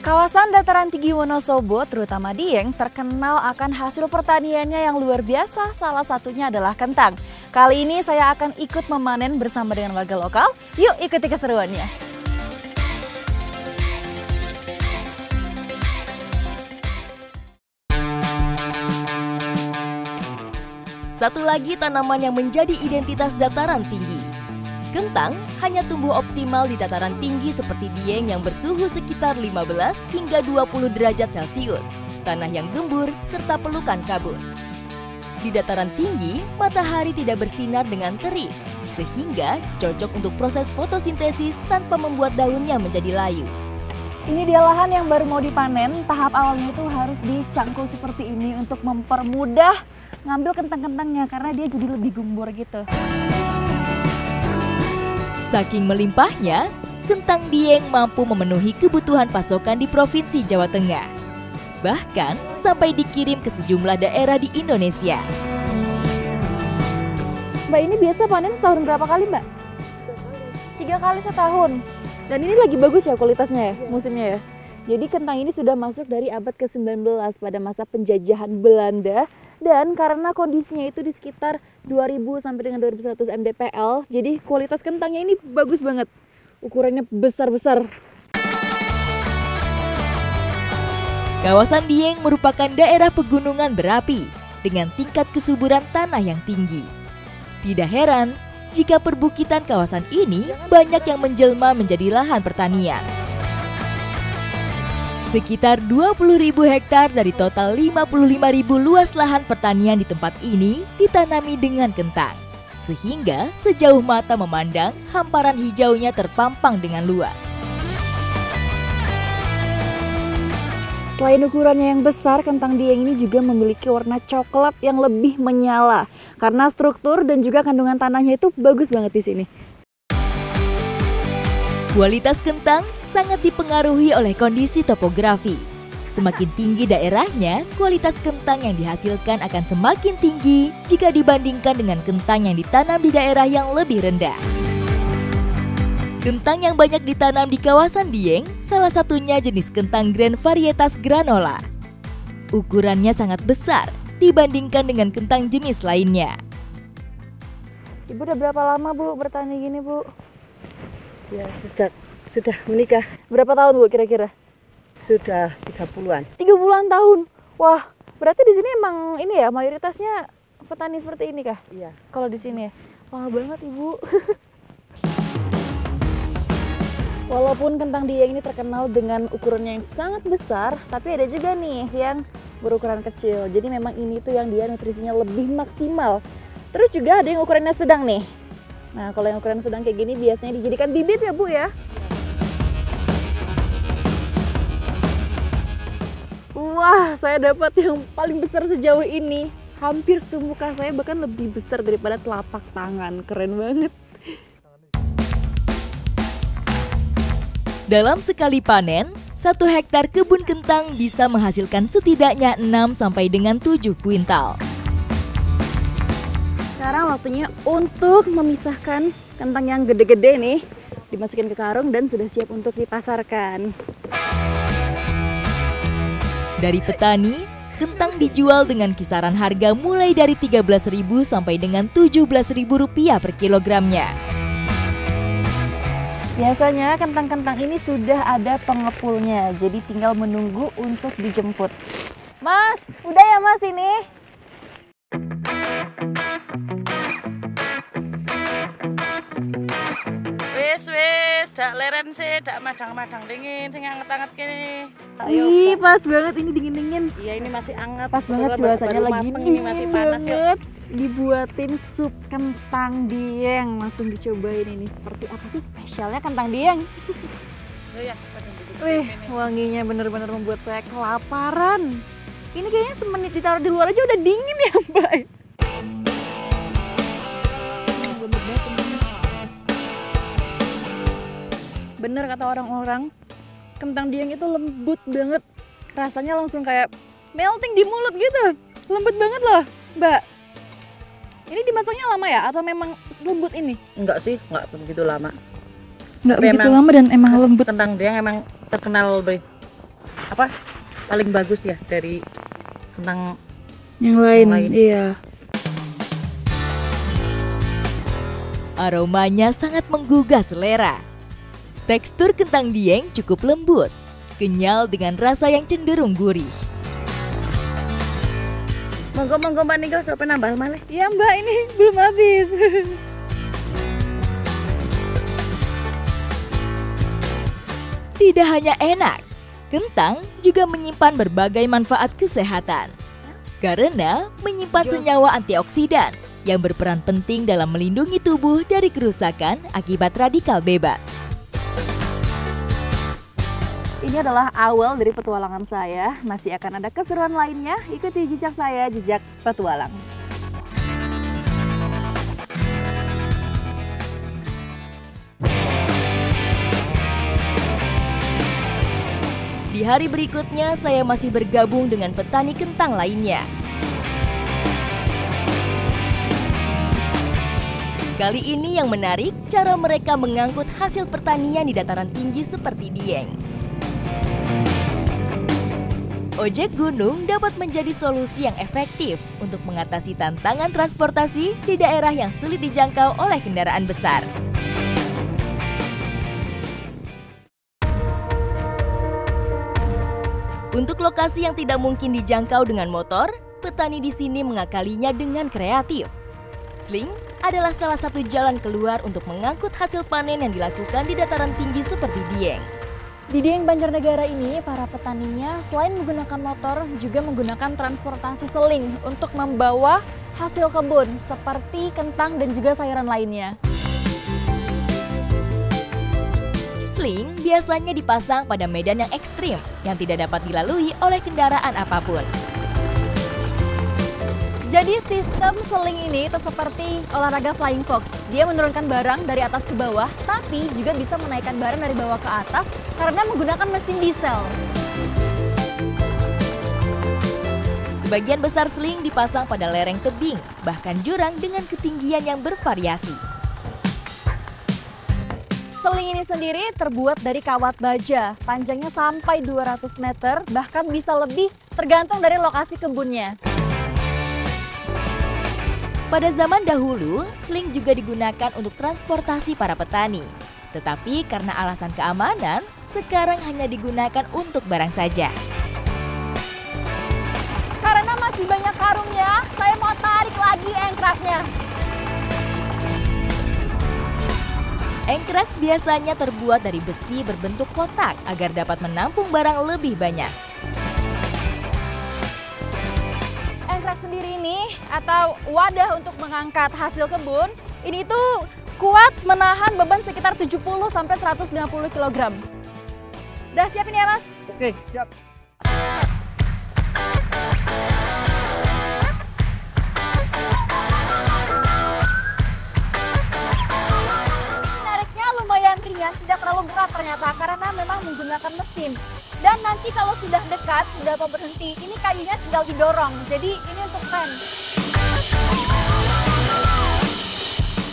Kawasan dataran tinggi Wonosobo, terutama Dieng, terkenal akan hasil pertaniannya yang luar biasa. Salah satunya adalah kentang. Kali ini saya akan ikut memanen bersama dengan warga lokal. Yuk ikuti keseruannya. Satu lagi tanaman yang menjadi identitas dataran tinggi. Kentang hanya tumbuh optimal di dataran tinggi seperti Dieng yang bersuhu sekitar 15 hingga 20 derajat Celcius, tanah yang gembur, serta pelukan kabut. Di dataran tinggi, matahari tidak bersinar dengan terik, sehingga cocok untuk proses fotosintesis tanpa membuat daunnya menjadi layu. Ini dia lahan yang baru mau dipanen, tahap awalnya itu harus dicangkul seperti ini untuk mempermudah ngambil kentang-kentangnya karena dia jadi lebih gembur gitu. Saking melimpahnya, kentang Dieng mampu memenuhi kebutuhan pasokan di Provinsi Jawa Tengah. Bahkan sampai dikirim ke sejumlah daerah di Indonesia. Mbak, ini biasa panen setahun berapa kali, Mbak? 3 kali setahun. Dan ini lagi bagus ya kualitasnya ya, musimnya ya. Jadi kentang ini sudah masuk dari abad ke-19 pada masa penjajahan Belanda. Dan karena kondisinya itu di sekitar 2000 sampai dengan 2100 mdpl, jadi kualitas kentangnya ini bagus banget. Ukurannya besar-besar. Kawasan Dieng merupakan daerah pegunungan berapi dengan tingkat kesuburan tanah yang tinggi. Tidak heran jika perbukitan kawasan ini banyak yang menjelma menjadi lahan pertanian. Sekitar 20.000 hektar dari total 55.000 luas lahan pertanian di tempat ini ditanami dengan kentang. Sehingga sejauh mata memandang, hamparan hijaunya terpampang dengan luas. Selain ukurannya yang besar, kentang Dieng ini juga memiliki warna coklat yang lebih menyala. Karena struktur dan juga kandungan tanahnya itu bagus banget di sini. Kualitas kentang sangat dipengaruhi oleh kondisi topografi. Semakin tinggi daerahnya, kualitas kentang yang dihasilkan akan semakin tinggi jika dibandingkan dengan kentang yang ditanam di daerah yang lebih rendah. Kentang yang banyak ditanam di kawasan Dieng, salah satunya jenis kentang Grand varietas granola. Ukurannya sangat besar dibandingkan dengan kentang jenis lainnya. Ibu udah berapa lama, Bu, bertani gini, Bu? Ya, sudah menikah. Berapa tahun, Bu, kira-kira? Sudah 30-an. 30-an tahun. Wah, berarti di sini emang ini ya, mayoritasnya petani seperti ini kah? Iya. Kalau di sini ya. Wah, banget, Ibu. Walaupun kentang Dieng ini terkenal dengan ukurannya yang sangat besar, tapi ada juga nih yang berukuran kecil. Jadi memang ini tuh yang dia nutrisinya lebih maksimal. Terus juga ada yang ukurannya sedang nih. Nah, kalau yang ukuran sedang kayak gini biasanya dijadikan bibit ya, Bu ya. Wah, saya dapat yang paling besar sejauh ini. Hampir semuka saya, bahkan lebih besar daripada telapak tangan. Keren banget. Dalam sekali panen, 1 hektar kebun kentang bisa menghasilkan setidaknya 6 sampai dengan 7 kuintal. Sekarang waktunya untuk memisahkan kentang yang gede-gede nih, dimasukin ke karung dan sudah siap untuk dipasarkan. Dari petani, kentang dijual dengan kisaran harga mulai dari Rp13.000 sampai dengan Rp17.000 per kilogramnya. Biasanya kentang-kentang ini sudah ada pengepulnya, jadi tinggal menunggu untuk dijemput. Mas, udah ya Mas ini? Wis, dak leren sih, dak madang-madang dingin, sing anget-anget kene. Ih, pas banget ini dingin-dingin. Iya, ini masih anget. Pas banget cuacanya lagi ini masih panas ya. Dibuatin sup kentang Dieng, langsung dicobain ini. Seperti apa sih spesialnya kentang Dieng? Oh ya, wih, wanginya bener-bener membuat saya kelaparan. Ini kayaknya semenit ditaruh di luar aja udah dingin ya, Mbak. Bener kata orang-orang, kentang Dieng itu lembut banget. Rasanya langsung kayak melting di mulut gitu. Lembut banget loh, Mbak. Ini dimasaknya lama ya? Atau memang lembut ini? Enggak sih, enggak begitu lama. Enggak begitu lama dan emang lembut. Kentang Dieng emang terkenal apa paling bagus ya dari kentang Yang lain. lain. Iya. Aromanya sangat menggugah selera. Tekstur kentang Dieng cukup lembut, kenyal dengan rasa yang cenderung gurih. Monggo Mbak Niko sampai nambah malih. Iya Mbak, ini belum habis. Tidak hanya enak, kentang juga menyimpan berbagai manfaat kesehatan. Karena menyimpan senyawa antioksidan yang berperan penting dalam melindungi tubuh dari kerusakan akibat radikal bebas. Ini adalah awal dari petualangan saya. Masih akan ada keseruan lainnya. Ikuti jejak saya, jejak petualang. Di hari berikutnya, saya masih bergabung dengan petani kentang lainnya. Kali ini yang menarik, cara mereka mengangkut hasil pertanian di dataran tinggi seperti Dieng. Ojek gunung dapat menjadi solusi yang efektif untuk mengatasi tantangan transportasi di daerah yang sulit dijangkau oleh kendaraan besar. Untuk lokasi yang tidak mungkin dijangkau dengan motor, petani di sini mengakalinya dengan kreatif. Sling adalah salah satu jalan keluar untuk mengangkut hasil panen yang dilakukan di dataran tinggi seperti Dieng. Di Dieng Banjarnegara ini, para petaninya selain menggunakan motor, juga menggunakan transportasi seling untuk membawa hasil kebun seperti kentang dan juga sayuran lainnya. Sling biasanya dipasang pada medan yang ekstrim yang tidak dapat dilalui oleh kendaraan apapun. Jadi sistem seling ini itu seperti olahraga flying fox. Dia menurunkan barang dari atas ke bawah, tapi juga bisa menaikkan barang dari bawah ke atas karena menggunakan mesin diesel. Sebagian besar sling dipasang pada lereng tebing, bahkan jurang dengan ketinggian yang bervariasi. Seling ini sendiri terbuat dari kawat baja, panjangnya sampai 200 meter, bahkan bisa lebih tergantung dari lokasi kebunnya. Pada zaman dahulu, sling juga digunakan untuk transportasi para petani. Tetapi karena alasan keamanan, sekarang hanya digunakan untuk barang saja. Karena masih banyak karungnya, saya mau tarik lagi engkraknya. Engkrak biasanya terbuat dari besi berbentuk kotak agar dapat menampung barang lebih banyak. Engkrak sendiri ini atau wadah untuk mengangkat hasil kebun, ini tuh kuat menahan beban sekitar 70-150 kg. Udah siap ini ya Mas? Oke, siap. Nariknya lumayan ringan, tidak terlalu berat ternyata karena memang menggunakan mesin. Dan nanti kalau sudah dekat, sudah mau berhenti, ini kayunya tinggal didorong. Jadi ini untuk rem.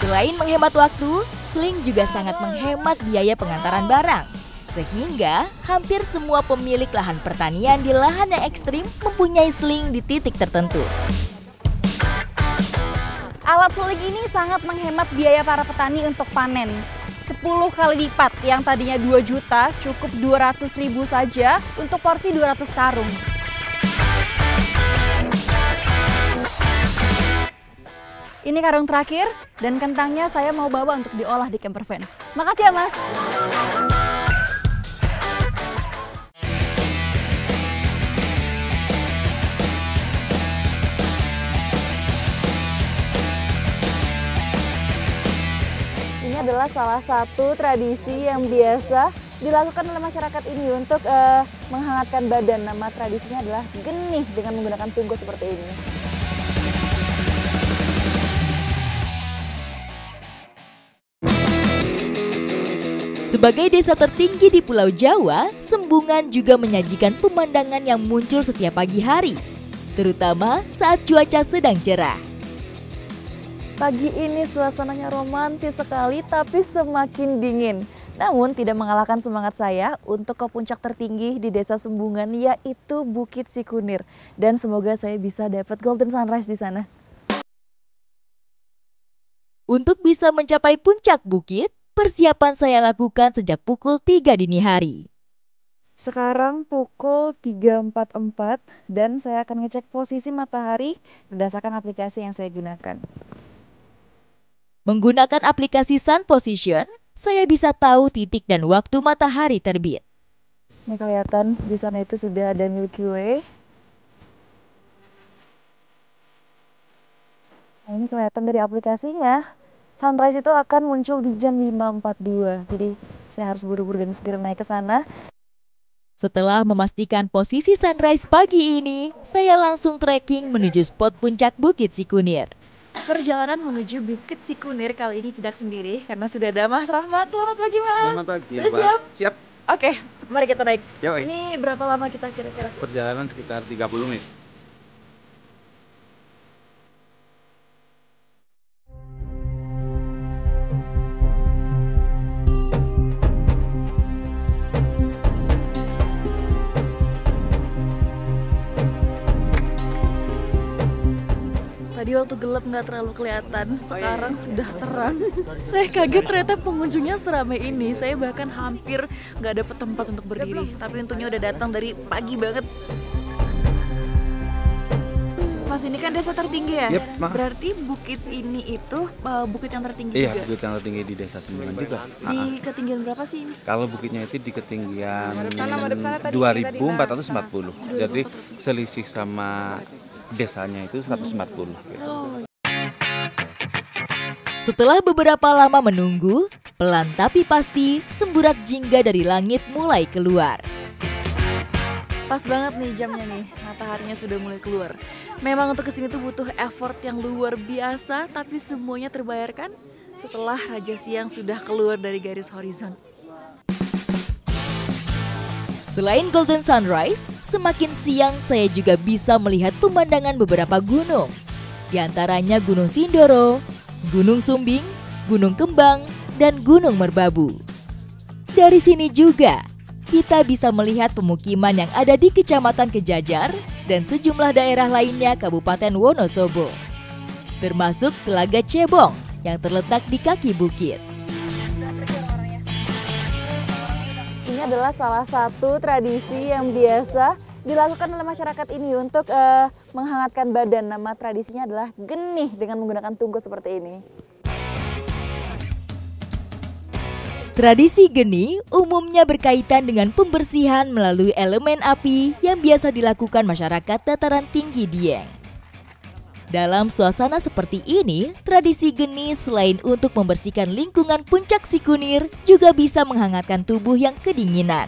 Selain menghemat waktu, sling juga sangat menghemat biaya pengantaran barang. Sehingga hampir semua pemilik lahan pertanian di lahan yang ekstrim mempunyai sling di titik tertentu. Alat seling ini sangat menghemat biaya para petani untuk panen. 10 kali lipat, yang tadinya 2 juta cukup 200.000 saja untuk porsi 200 karung. Ini karung terakhir dan kentangnya saya mau bawa untuk diolah di camper van. Makasih ya Mas. Ini adalah salah satu tradisi yang biasa dilakukan oleh masyarakat ini untuk menghangatkan badan. Nama tradisinya adalah genih dengan menggunakan tungku seperti ini. Sebagai desa tertinggi di Pulau Jawa, Sembungan juga menyajikan pemandangan yang muncul setiap pagi hari, terutama saat cuaca sedang cerah. Pagi ini suasananya romantis sekali tapi semakin dingin. Namun tidak mengalahkan semangat saya untuk ke puncak tertinggi di Desa Sumbungan, yaitu Bukit Sikunir. Dan semoga saya bisa dapat golden sunrise di sana. Untuk bisa mencapai puncak bukit, persiapan saya lakukan sejak pukul 3 dini hari. Sekarang pukul 3.44 dan saya akan ngecek posisi matahari berdasarkan aplikasi yang saya gunakan. Menggunakan aplikasi Sun Position, saya bisa tahu titik dan waktu matahari terbit. Ini kelihatan di sana itu sudah ada Milky Way. Nah, ini kelihatan dari aplikasinya. Sunrise itu akan muncul di jam 5.42. Jadi saya harus buru-buru dan segera naik ke sana. Setelah memastikan posisi sunrise pagi ini, saya langsung trekking menuju spot puncak Bukit Sikunir. Perjalanan menuju Bukit Sikunir kali ini tidak sendiri karena sudah ada Mas Rahmat. Selamat pagi, Mas. Selamat pagi, Sudah Mbak. siap? Siap. Oke, mari kita naik. Yoi. Ini berapa lama kita kira-kira? Perjalanan sekitar 30 menit. Tadi waktu gelap nggak terlalu kelihatan, sekarang sudah terang. Saya kaget ternyata pengunjungnya seramai ini. Saya bahkan hampir nggak dapet tempat untuk berdiri. Tapi untungnya udah datang dari pagi banget. Mas, ini kan desa tertinggi ya? Yep, Ma. Berarti bukit ini itu bukit yang tertinggi Iya, juga? bukit yang tertinggi di Desa Sumbungan juga. Di ketinggian berapa sih ini? Kalau bukitnya itu di ketinggian 2440. Jadi selisih sama desanya itu 140 gitu. Setelah beberapa lama menunggu, pelan tapi pasti semburat jingga dari langit mulai keluar. Pas banget nih jamnya nih, mataharinya sudah mulai keluar. Memang untuk kesini tuh butuh effort yang luar biasa, tapi semuanya terbayarkan setelah Raja Siang sudah keluar dari garis horizon. Selain Golden Sunrise, semakin siang saya juga bisa melihat pemandangan beberapa gunung. Di antaranya Gunung Sindoro, Gunung Sumbing, Gunung Kembang, dan Gunung Merbabu. Dari sini juga, kita bisa melihat pemukiman yang ada di Kecamatan Kejajar dan sejumlah daerah lainnya Kabupaten Wonosobo. Termasuk Telaga Cebong yang terletak di kaki bukit. Ini adalah salah satu tradisi yang biasa dilakukan oleh masyarakat ini untuk menghangatkan badan. Nama tradisinya adalah genih dengan menggunakan tungku seperti ini. Tradisi geni umumnya berkaitan dengan pembersihan melalui elemen api yang biasa dilakukan masyarakat dataran tinggi Dieng. Dalam suasana seperti ini, tradisi geni selain untuk membersihkan lingkungan puncak Sikunir juga bisa menghangatkan tubuh yang kedinginan.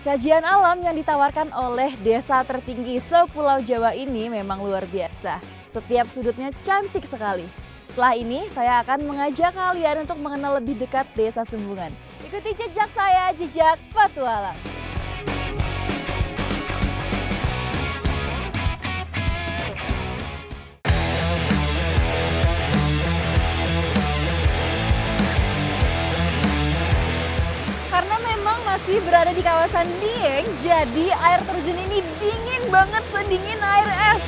Sajian alam yang ditawarkan oleh desa tertinggi sepulau Jawa ini memang luar biasa. Setiap sudutnya cantik sekali. Setelah ini, saya akan mengajak kalian untuk mengenal lebih dekat Desa Sumbungan. Ikuti jejak saya, jejak petualang. Karena memang masih berada di kawasan Dieng, jadi air terjun ini dingin banget, sedingin air es.